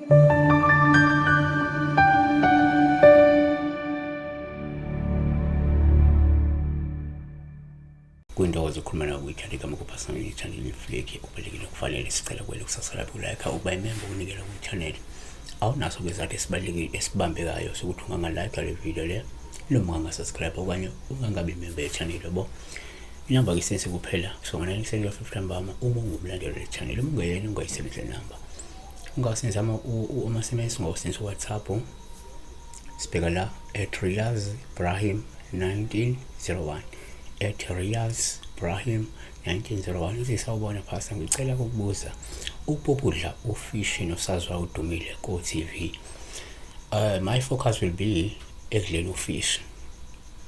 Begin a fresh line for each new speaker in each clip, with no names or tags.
Kwintokozo ukukhuluma nawe uyithanda igama kuphasana ngiyithanda ifleki okubalekile kufanele sicela kwele kusasala kulike ukuba imember unikela ku channel awunaso kwezathu esibalekile esibambekayo sokuthi ungangalike le video le noma ungasubscribe okanye ungangabi member ye channel yabo inamba kisense kuphela so ngana ngisele 50 mbama uma ungumlandeli le channel uma ungeyena ungayisebenzisa inamba ungasenza uma SMS ngosenza WhatsApp sibheka la @RiyazBrahim 1901 @RiyazBrahim 1901 uzisawubona phasa ngicela ukubuza ukupopudla ufish nosazwa udumile ko TV. My focus will be ekudleni ufish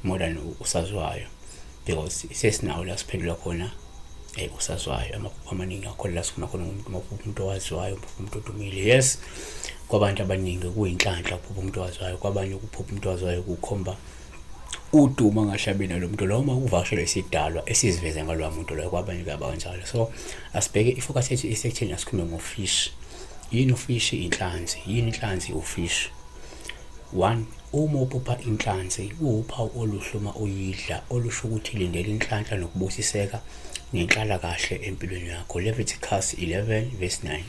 more than usazwayo because sesinawo la siphendula khona usazwayo amaphupho amaningi akho la sifuna khona umuntu owaziwayo umuntu odumile. Yes, kwabantu abaningi kuyinhlanhla ukuphupha umuntu owaziwayo, kwabanye ukuphupha umuntu owaziwayo kukhomba uduma ngashabina lo muntu lo uma uvashele isidalwa esiziveze ngalwa muntu lo kwabanye kabanjalo. So asibheke ifocus yethu isection yasikhuluma ngofish. Yini ufish? Inhlanzi. Yini inhlanzi? Ufish. 1. Uma upupha inhlanzi kuwuphawu oluhluma uyidla olusho ukuthi lindele inhlanhla nokubusiseka nenhlala kahle empilweni yakho. Leviticus 11:9.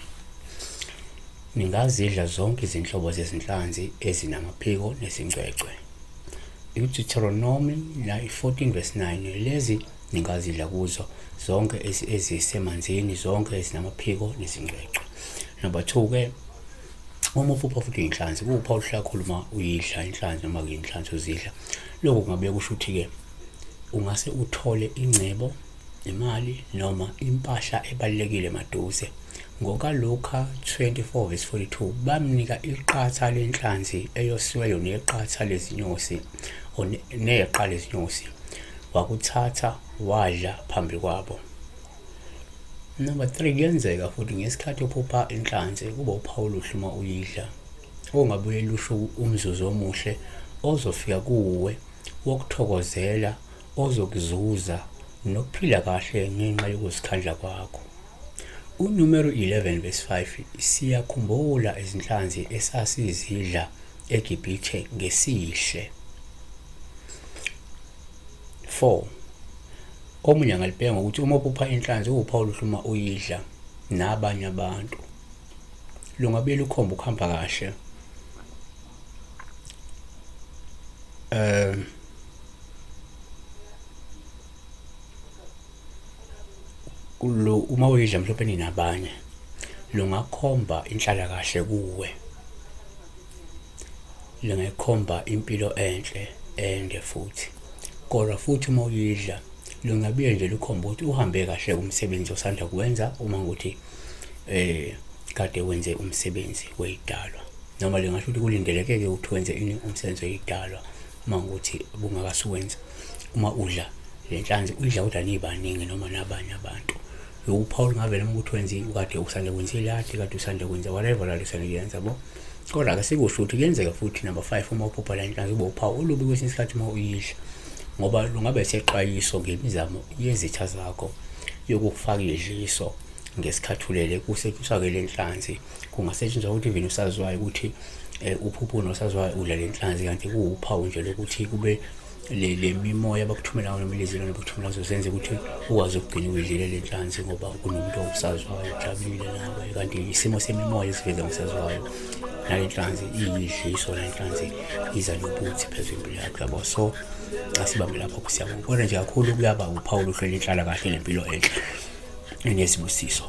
Ningazidla zonke izinhlobo zezinhlanzi ezinamaphiko nezingcwecwe. Deuteronomy 14:9. Lezi ningazidla kuzo zonke ezisemanzini, zonke ezinamaphiko nezingcwecwe. Number 2 ke uma upupha futhi inhlanzi kuwuphawu oluhlakhulu uma uyidla inhlanzi noma kuyinhlanzi uzidla. Lokho kungabe kusho ukuthi ke ungase uthole ingcebo, imali noma impahla ebalekile maduze. NgokaLuka 24:42 bamnika iqatha lenhlanzi eyosiweyo neqatha lezinyosi neqa lezinyosi, wakuthatha wadla phambi kwabo. Number 3 kuyenzeka futhi ngesikhathi uphupha inhlanzi kuba uphawu oluhluma uyidla ongabuye lusho umzuzu omuhle ozofika kuwe wokuthokozela ozokuzuza nokuphila kahle ngenxa yokuzikhandla kwakho. UNumero 11:5 siyakhumbula izinhlanzi esasizidla eGibhithe ngesihle. 4. Omunye angalibheka ngokuthi uma upupha inhlanzi uphawu oluhluma uyidla nabanye abantu lungabe lukhomba ukuhamba kahle uma uyidla mhlawumbe ninabanye lungakhomba inhlala kahle kuwe, lungakhomba impilo enhle ende futhi. Kodwa futhi uma uyidla lungabe nje lukhomba ukuthi uhambe kahle umsebenzi osanda kuwenza uma ukuthi kade wenze umsebenzi weyidalwa, noma lingasho ukuthi kulindeleke ukuthi wenze umsebenzi weyidalwa uma ukuthi bungakasuwenza. Uma udla lenhlanzi udla kodwa nibaningi noma nabanye abantu uphawu ngavela ukuthi wenze kade usanda kwenza iladi kade usanda kwenza whatever la usanda kuyenza bo. Kodwa ke sikusho ukuthi kuyenzeka futhi number 5 uma uphupha la inhlanzi ube uphawu olubi kwesinye isikhathi uma uyidla, ngoba lungabe seqayiso ngemizamo yezitha zakho yokufaka idliso ngesikhathulele kusetshenziswa ke lenhlanzi. Kungasetshenziswa ukuthi even usazwayo ukuthi uphupho nosazwayo udla lenhlanzi kanti kuwuphawu nje lokuthi kube le mimoya bakuthumela noma lezi lana bakuthumela zosenze ukuthi ukwazi ukugcina udlile lenhlanzi ngoba kunomuntu osazwayo ujabulile nawe, kanti isimo semimoya esiveza ngosazwayo nalenhlanzi iyidliso lenhlanzi iza nobuthi phezulu empilo yakho yabo. So asibambe lapho kusiyabonga kodwa nje kakhulu kuyaba uphawu oluhlele inhlala kahle lempilo enhle enezibusiso.